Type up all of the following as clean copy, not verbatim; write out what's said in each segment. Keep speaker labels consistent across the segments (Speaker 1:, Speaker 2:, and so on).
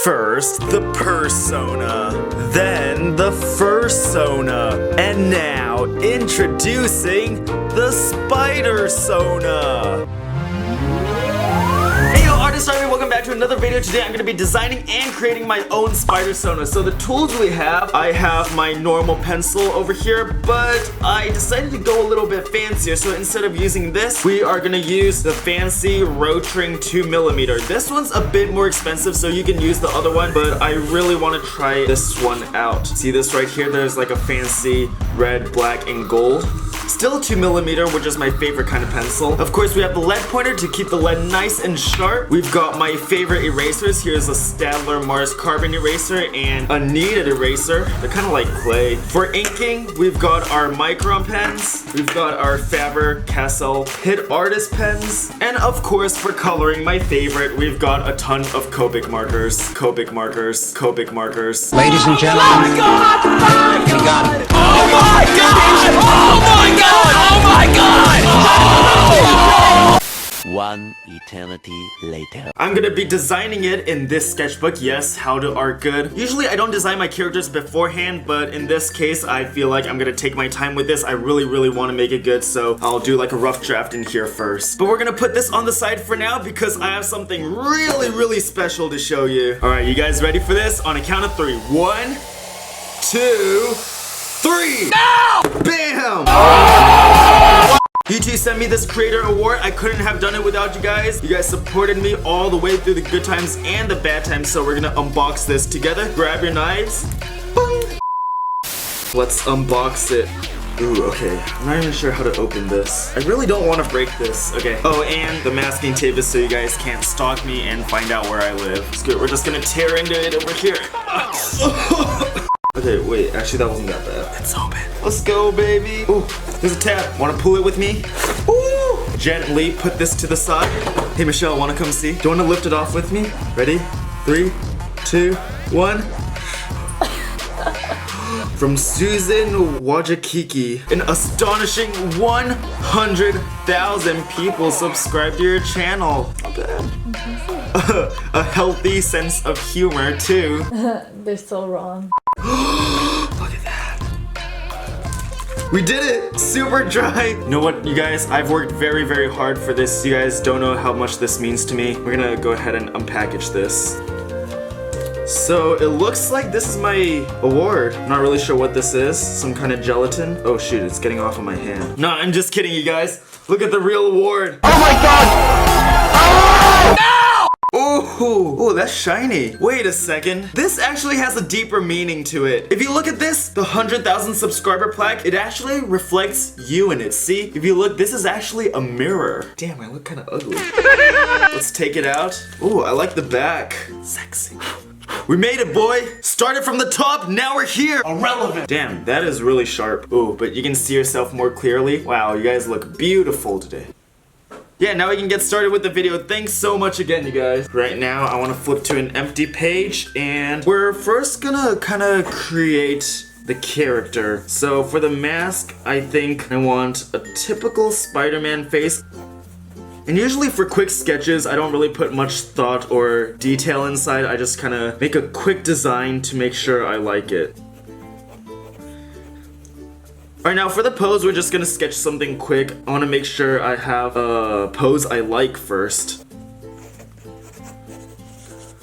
Speaker 1: First, the persona, then the fursona, and now introducing the Spidersona. Hey yo, Artist Army, welcome back to another video. Today I'm going to be designing and creating my own Spidersona. So the tools we have, I have my normal pencil over here, but I decided to go a little bit fancier. So instead of using this, we are going to use the fancy Rotring 2mm. This one's a bit more expensive, so you can use the other one, but I really want to try this one out. See this right here? There's like a fancy red, black, and gold. Still 2mm, which is my favorite kind of pencil. Of course, we have the lead pointer to keep the lead nice and sharp. We've got my favorite erasers. Here's a Staedtler Mars Carbon eraser and a kneaded eraser. They're kind of like clay. For inking, we've got our Micron pens. We've got our Faber-Castell Hit Artist pens. And of course, for coloring, my favorite, we've got a ton of Copic markers. Copic markers. Copic markers.
Speaker 2: Ladies and gentlemen, oh my God! We got it.
Speaker 3: Oh my God! Oh my God! Oh my God! Oh!
Speaker 2: One eternity later.
Speaker 1: I'm gonna be designing it in this sketchbook. Yes, how to art good. Usually I don't design my characters beforehand, but in this case I feel like I'm gonna take my time with this. I really want to make it good, so I'll do like a rough draft in here first. But we're gonna put this on the side for now because I have something really special to show you. Alright, you guys ready for this? On a count of 3. 1, 2, 3!
Speaker 3: No!
Speaker 1: Bam! You two sent me this creator award. I couldn't have done it without you guys. You guys supported me all the way through the good times and the bad times, so we're gonna unbox this together. Grab your knives. Boom. Let's unbox it. Ooh, okay. I'm not even sure how to open this. I really don't want to break this. Okay. Oh, and the masking tape is so you guys can't stalk me and find out where I live. It's good. We're just gonna tear into it over here. Okay, wait, actually that wasn't that bad. Let's open. Let's go, baby. Ooh, there's a tab. Wanna pull it with me? Ooh! Gently put this to the side. Hey, Michelle, wanna come see? Do you wanna lift it off with me? Ready? 3, 2, 1. From Susan Wajakiki, an astonishing 100,000 people subscribe to your channel. Not bad. A healthy sense of humor, too.
Speaker 4: They're so wrong.
Speaker 1: Look at that. We did it! Super dry! You know what, you guys? I've worked very hard for this. You guys don't know how much this means to me. We're gonna go ahead and unpackage this. So it looks like this is my award. I'm not really sure what this is. Some kind of gelatin. Oh shoot, it's getting off of my hand. No, I'm just kidding, you guys. Look at the real award.
Speaker 3: Oh my God! Oh! No!
Speaker 1: Ooh, that's shiny. Wait a second. This actually has a deeper meaning to it. If you look at this, the 100,000 subscriber plaque, it actually reflects you in it. See? If you look, this is actually a mirror. Damn, I look kind of ugly. Let's take it out. Ooh, I like the back. Sexy. We made it, boy! Started from the top, now we're here! Irrelevant! Damn, that is really sharp. Ooh, but you can see yourself more clearly. Wow, you guys look beautiful today. Yeah, now we can get started with the video. Thanks so much again, you guys. Right now, I want to flip to an empty page, and we're first gonna kind of create the character. So for the mask, I think I want a typical Spider-Man face. And usually for quick sketches, I don't really put much thought or detail inside. I just kind of make a quick design to make sure I like it. Alright, now for the pose, we're just gonna sketch something quick. I want to make sure I have a pose I like first.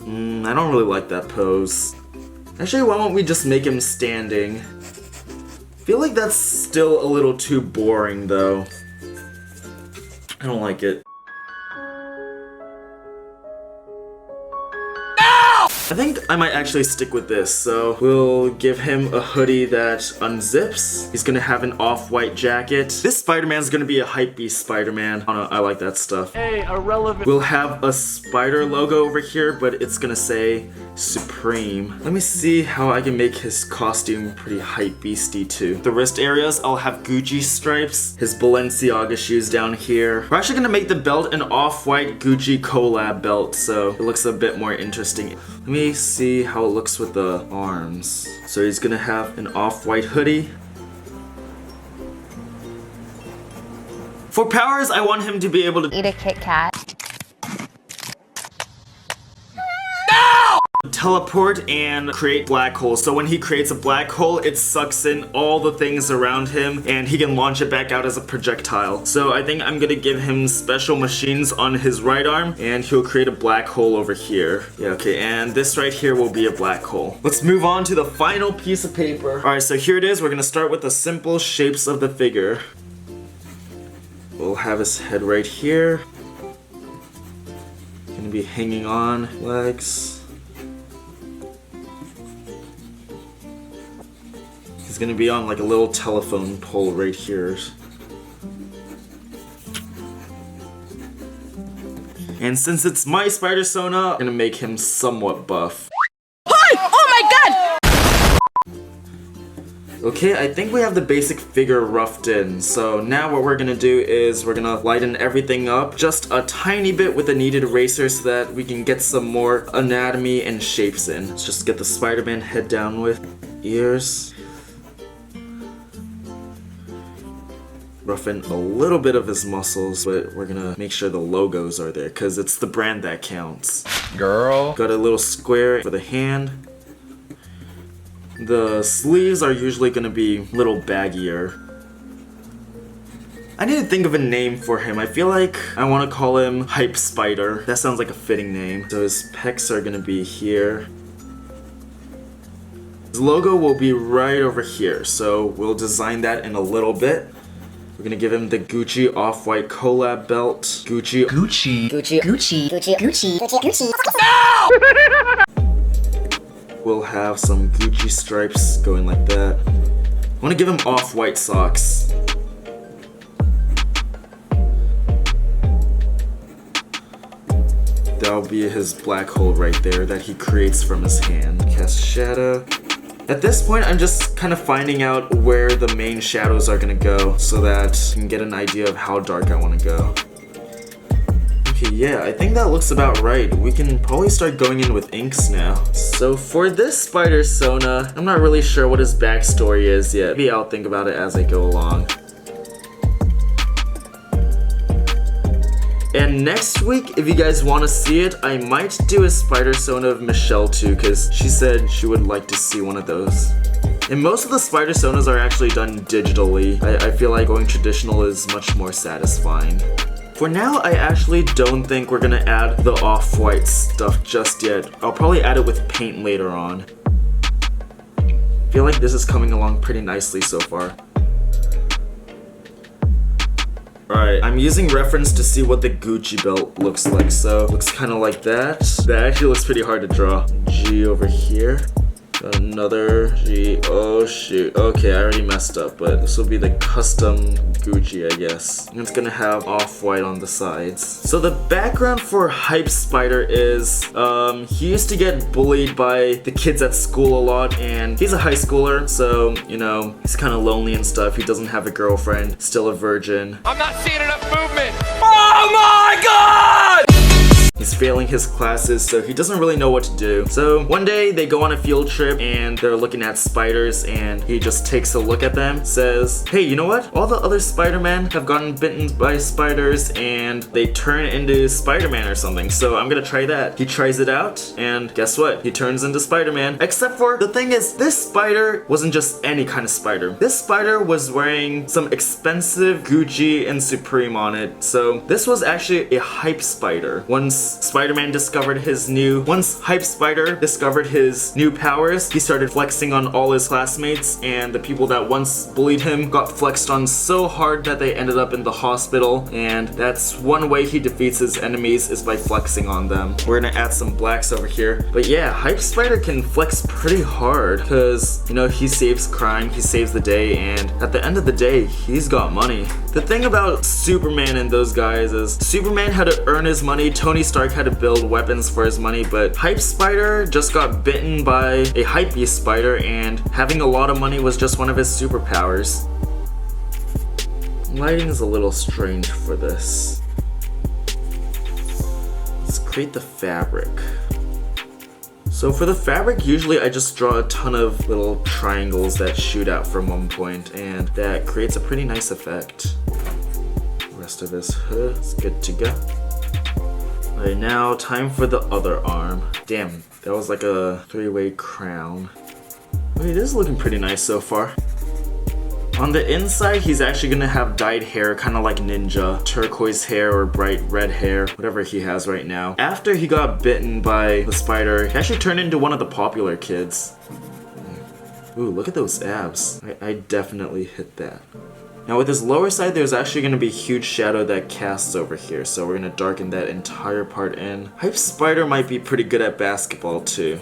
Speaker 1: I don't really like that pose. Actually, why don't we just make him standing? I feel like that's still a little too boring, though. I don't like it. I think I might actually stick with this, so we'll give him a hoodie that unzips. He's gonna have an off-white jacket. This Spider-Man's gonna be a hypebeast Spider-Man. I don't know, I like that stuff.
Speaker 3: Hey, irrelevant.
Speaker 1: We'll have a spider logo over here, but it's gonna say Supreme. Let me see how I can make his costume pretty hypebeasty too. The wrist areas, I'll have Gucci stripes. His Balenciaga shoes down here. We're actually gonna make the belt an off-white Gucci collab belt, so it looks a bit more interesting. Let me see how it looks with the arms. So he's gonna have an off-white hoodie. For powers, I want him to be able to
Speaker 4: Eat a Kit Kat.
Speaker 1: teleport and create black holes. So when he creates a black hole, it sucks in all the things around him and he can launch it back out as a projectile. So I think I'm gonna give him special machines on his right arm and he'll create a black hole over here. Yeah, okay, and this right here will be a black hole. Let's move on to the final piece of paper. Alright, so here it is. We're gonna start with the simple shapes of the figure. We'll have his head right here. Gonna be hanging on legs. He's gonna be on like a little telephone pole right here. And since it's my Spidersona, I'm gonna make him somewhat buff.
Speaker 3: Hi! Oh my god!
Speaker 1: Okay, I think we have the basic figure roughed in. So now what we're gonna do is we're gonna lighten everything up just a tiny bit with a kneaded eraser so that we can get some more anatomy and shapes in. Let's just get the Spider-Man head down with ears. Roughen a little bit of his muscles, but we're gonna make sure the logos are there because it's the brand that counts.
Speaker 3: Girl.
Speaker 1: Got a little square for the hand. The sleeves are usually gonna be a little baggier. I need to think of a name for him. I feel like I want to call him Hype Spider. That sounds like a fitting name. So his pecs are gonna be here. His logo will be right over here, so we'll design that in a little bit. We're gonna give him the Gucci Off-White collab belt. Gucci. We'll have some Gucci stripes going like that. I want to give him off-white socks. That'll be his black hole right there that he creates from his hand. Cast shadow. At this point, I'm just kind of finding out where the main shadows are gonna go so that I can get an idea of how dark I want to go. Okay, yeah, I think that looks about right. We can probably start going in with inks now. So for this Spidersona, I'm not really sure what his backstory is yet. Maybe I'll think about it as I go along. And next week, if you guys want to see it, I might do a Spidersona of Michelle too, because she said she would like to see one of those. And most of the Spidersonas are actually done digitally. I feel like going traditional is much more satisfying. For now, I actually don't think we're gonna add the off-white stuff just yet. I'll probably add it with paint later on. I feel like this is coming along pretty nicely so far. Alright, I'm using reference to see what the Gucci belt looks like, so looks kind of like that. That actually looks pretty hard to draw. G over here. Another G. Oh shoot. Okay, I already messed up, but this will be the custom Gucci, I guess. And it's gonna have off-white on the sides. So the background for Hype Spider is, he used to get bullied by the kids at school a lot, and he's a high schooler, so, you know, he's kind of lonely and stuff. He doesn't have a girlfriend, still a virgin.
Speaker 3: I'm not seeing enough movement. Oh my god!
Speaker 1: He's failing his classes, so he doesn't really know what to do. So one day they go on a field trip and they're looking at spiders, and he just takes a look at them, says, hey, you know what? All the other Spider-Men have gotten bitten by spiders and they turn into Spider-Man or something, so I'm gonna try that. He tries it out, and guess what? He turns into Spider-Man. Except for, the thing is, this spider wasn't just any kind of spider. This spider was wearing some expensive Gucci and Supreme on it, so this was actually a Hype Spider. Once Hype Spider discovered his new powers, he started flexing on all his classmates, and the people that once bullied him got flexed on so hard that they ended up in the hospital, and that's one way he defeats his enemies, is by flexing on them. We're gonna add some blacks over here. But yeah, Hype Spider can flex pretty hard, because, you know, he saves crime, he saves the day, and at the end of the day, he's got money. The thing about Superman and those guys is, Superman had to earn his money, Tony Stark had to build weapons for his money, but Hype Spider just got bitten by a hypebeast spider, and having a lot of money was just one of his superpowers. Lighting is a little strange for this. Let's create the fabric. So for the fabric, usually I just draw a ton of little triangles that shoot out from one point, and that creates a pretty nice effect. The rest of his hood is good to go. Alright, now time for the other arm. Damn, that was like a three-way crown. Okay, this is looking pretty nice so far. On the inside, he's actually gonna have dyed hair, kind of like Ninja. Turquoise hair or bright red hair, whatever he has right now. After he got bitten by the spider, he actually turned into one of the popular kids. Ooh, look at those abs. I definitely hit that. Now with his lower side, there's actually gonna be a huge shadow that casts over here, so we're gonna darken that entire part in. Hype Spider might be pretty good at basketball too.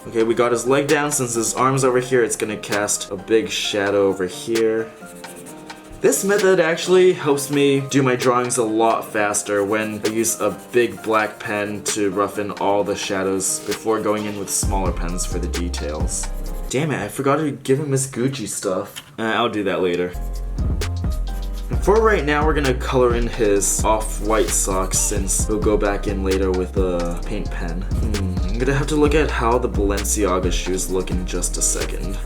Speaker 1: Okay, we got his leg down. Since his arm's over here, it's gonna cast a big shadow over here. This method actually helps me do my drawings a lot faster when I use a big black pen to rough in all the shadows before going in with smaller pens for the details. Damn it, I forgot to give him his Gucci stuff. I'll do that later. And for right now, we're gonna color in his off-white socks since we'll go back in later with the paint pen. I'm gonna have to look at how the Balenciaga shoes look in just a second.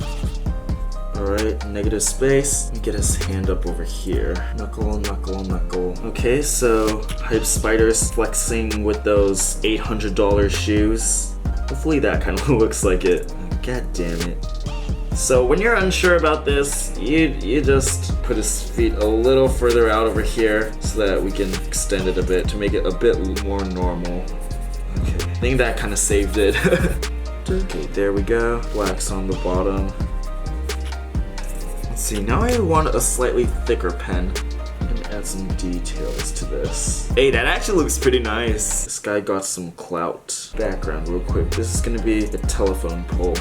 Speaker 1: Alright, negative space. Get his hand up over here. Knuckle, knuckle, knuckle. Okay, so Hype Spider's flexing with those $800 shoes. Hopefully that kind of looks like it. God damn it. So when you're unsure about this, you just put his feet a little further out over here so that we can extend it a bit to make it a bit more normal. Okay, I think that kind of saved it. Okay, there we go. Black's on the bottom. Let's see, now I want a slightly thicker pen and add some details to this. Hey, that actually looks pretty nice. This guy got some clout. Background real quick. This is gonna be a telephone pole.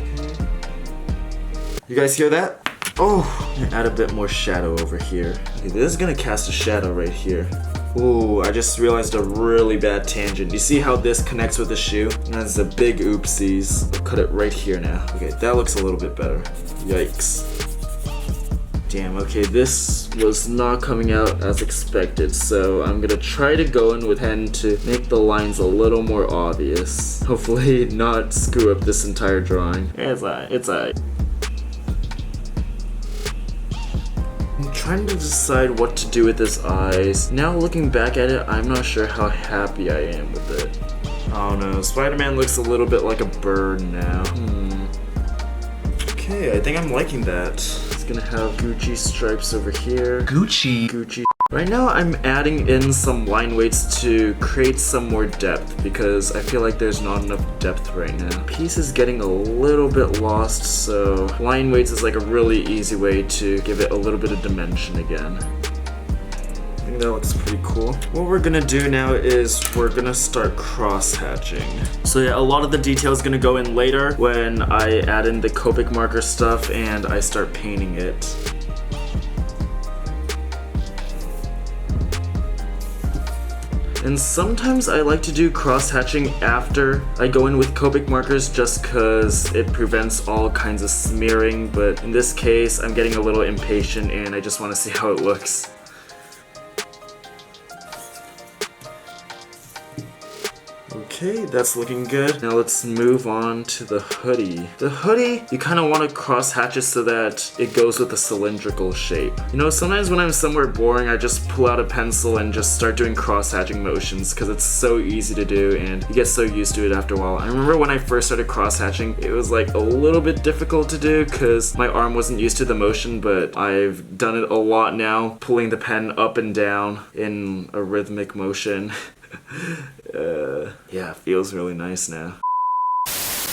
Speaker 1: You guys hear that? Oh, I'm gonna add a bit more shadow over here. Okay, this is gonna cast a shadow right here. Ooh, I just realized a really bad tangent. You see how this connects with the shoe? That's a big oopsies. I'll cut it right here now. Okay, that looks a little bit better. Yikes. Damn, okay, this was not coming out as expected, so I'm gonna try to go in with pen to make the lines a little more obvious. Hopefully not screw up this entire drawing. It's alright. I'm trying to decide what to do with his eyes. Now looking back at it, I'm not sure how happy I am with it. Oh no, Spider-Man looks a little bit like a bird now. Okay, I think I'm liking that. It's gonna have Gucci stripes over here. Gucci. Right now I'm adding in some line weights to create some more depth because I feel like there's not enough depth right now. Piece is getting a little bit lost, so line weights is like a really easy way to give it a little bit of dimension again. I think that looks pretty cool. What we're gonna do now is we're gonna start cross-hatching. So yeah, a lot of the detail is gonna go in later when I add in the Copic marker stuff and I start painting it. And sometimes I like to do cross-hatching after I go in with Copic markers just cause it prevents all kinds of smearing, but in this case I'm getting a little impatient and I just want to see how it looks. Okay, that's looking good. Now let's move on to the hoodie. The hoodie, you kind of want to cross hatch it so that it goes with a cylindrical shape. You know, sometimes when I'm somewhere boring, I just pull out a pencil and just start doing cross hatching motions because it's so easy to do and you get so used to it after a while. I remember when I first started cross hatching, it was like a little bit difficult to do because my arm wasn't used to the motion, but I've done it a lot now, pulling the pen up and down in a rhythmic motion. Yeah, it feels really nice now.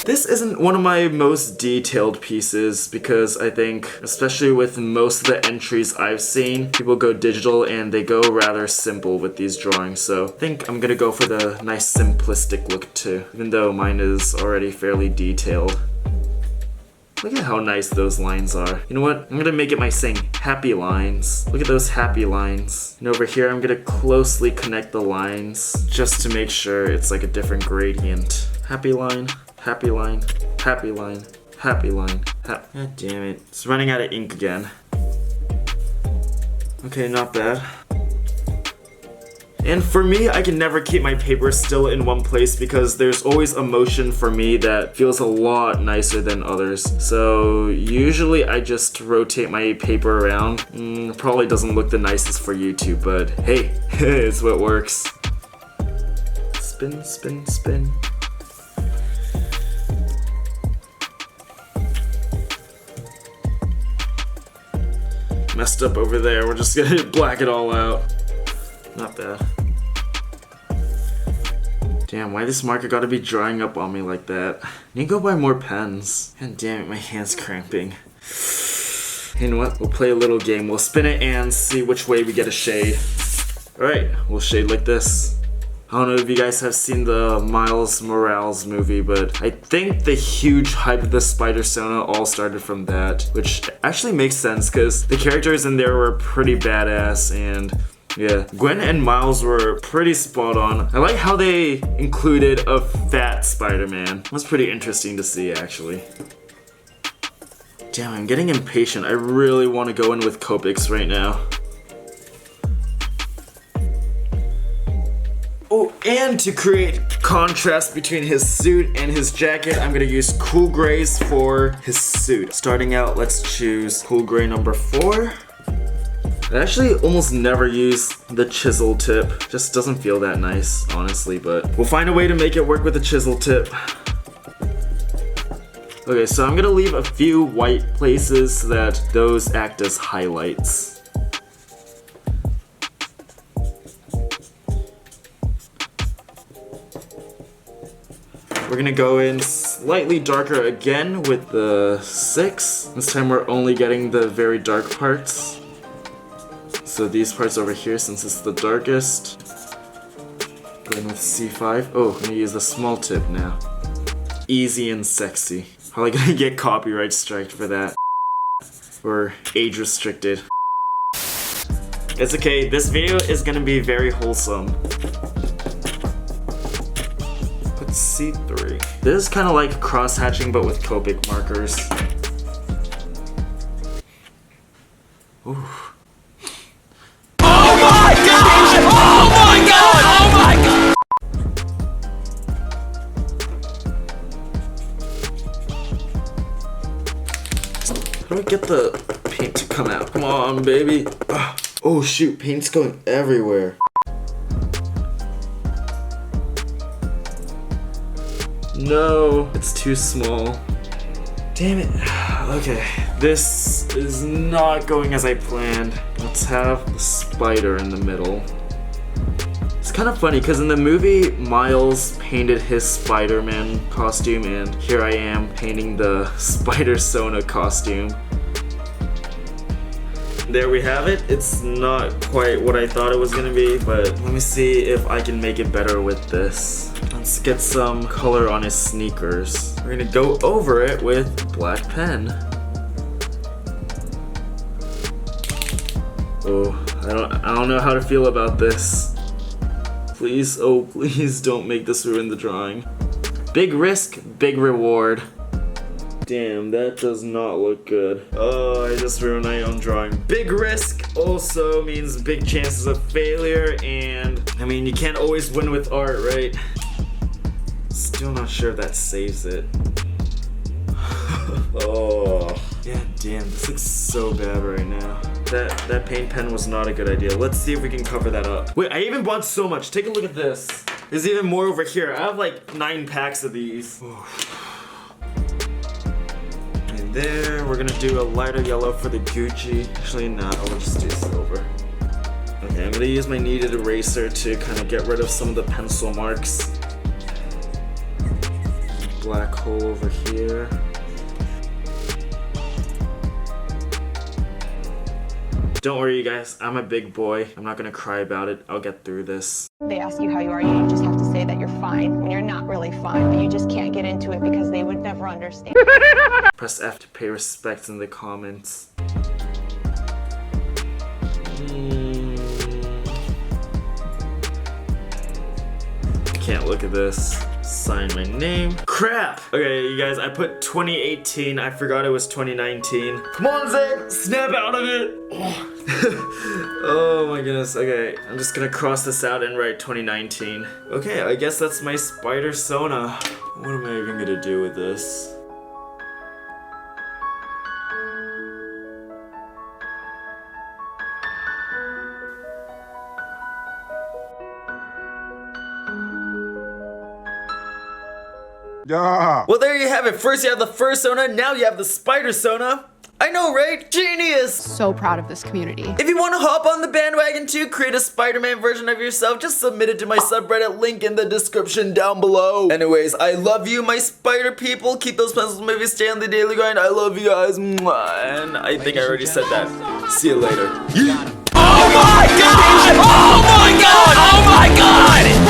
Speaker 1: This isn't one of my most detailed pieces because I think, especially with most of the entries I've seen, people go digital and they go rather simple with these drawings, so I think I'm gonna go for the nice simplistic look too, even though mine is already fairly detailed. Look at how nice those lines are. You know what? I'm gonna make it my saying, happy lines. Look at those happy lines. And over here, I'm gonna closely connect the lines just to make sure it's like a different gradient. Happy line, happy line, happy line, happy line. God damn it. It's running out of ink again. Okay, not bad. And for me, I can never keep my paper still in one place because there's always a motion for me that feels a lot nicer than others. So usually I just rotate my paper around. Probably doesn't look the nicest for YouTube, but hey, it's what works. Spin, spin, spin. Messed up over there. We're just gonna black it all out. Not bad. Damn, why this marker gotta be drying up on me like that? I need to go buy more pens. God damn it, my hand's cramping. You know what? We'll play a little game. We'll spin it and see which way we get a shade. Alright, we'll shade like this. I don't know if you guys have seen the Miles Morales movie, but I think the huge hype of the Spidersona all started from that, which actually makes sense because the characters in there were pretty badass, and yeah, Gwen and Miles were pretty spot on. I like how they included a fat Spider-Man. It was pretty interesting to see, actually. Damn, I'm getting impatient. I really want to go in with Copics right now. Oh, and to create contrast between his suit and his jacket, I'm gonna use cool grays for his suit. Starting out, let's choose cool gray number 4. I actually almost never use the chisel tip. Just doesn't feel that nice, honestly, but we'll find a way to make it work with the chisel tip. Okay, so I'm gonna leave a few white places so that those act as highlights. We're gonna go in slightly darker again with the 6. This time we're only getting the very dark parts. So these parts over here, since it's the darkest. Going with C5. Oh, I'm gonna use the small tip now. Easy and sexy. Probably gonna get copyright striked for that. Or age restricted. It's okay, this video is gonna be very wholesome. Put C3. This is kind of like cross-hatching but with Copic markers. Ooh.
Speaker 3: Oh my god! Oh my god! Oh my god!
Speaker 1: How do I get the paint to come out? Come on, baby. Ugh. Oh shoot, paint's going everywhere. No, it's too small. Damn it. Okay, this is not going as I planned. Let's have the spider in the middle. It's kind of funny because in the movie, Miles painted his Spider-Man costume, and here I am painting the Spidersona costume. There we have it. It's not quite what I thought it was gonna be, but let me see if I can make it better with this. Let's get some color on his sneakers. We're gonna go over it with black pen. Oh, I don't know how to feel about this. Please, oh please don't make this ruin the drawing. Big risk, big reward. Damn, that does not look good. Oh, I just ruined my own drawing. Big risk also means big chances of failure, and I mean, you can't always win with art, right? Still not sure if that saves it. Oh, yeah, damn, this looks so bad right now. That paint pen was not a good idea. Let's see if we can cover that up. Wait, I even bought so much. Take a look at this. There's even more over here. I have like 9 packs of these. And there, we're gonna do a lighter yellow for the Gucci. Actually, no, we'll just do silver. Okay, I'm gonna use my kneaded eraser to kind of get rid of some of the pencil marks. Black hole over here. Don't worry, you guys. I'm a big boy. I'm not gonna cry about it. I'll get through this.
Speaker 4: They ask you how you are, you just have to say that you're fine when you're not really fine, but you just can't get into it because they would never understand.
Speaker 1: Press F to pay respects in the comments. Can't look at this. Sign my name. Crap! Okay, you guys, I put 2018. I forgot it was 2019. Come on, Zach! Snap out of it! Oh my goodness. Okay, I'm just gonna cross this out and write 2019. Okay, I guess that's my Spidersona. What am I even gonna do with this?
Speaker 5: Yeah.
Speaker 1: Well, there you have it. First you have the Fursona, now you have the Spidersona. I know, right? Genius!
Speaker 6: So proud of this community.
Speaker 1: If you want to hop on the bandwagon too, create a Spider-Man version of yourself, just submit it to my subreddit, link in the description down below. Anyways, I love you, my spider people. Keep those pencils moving, stay on the daily grind. I love you guys. Mwah. And I think I already said that. See you later.
Speaker 3: Oh my god! Oh my god! Oh my god!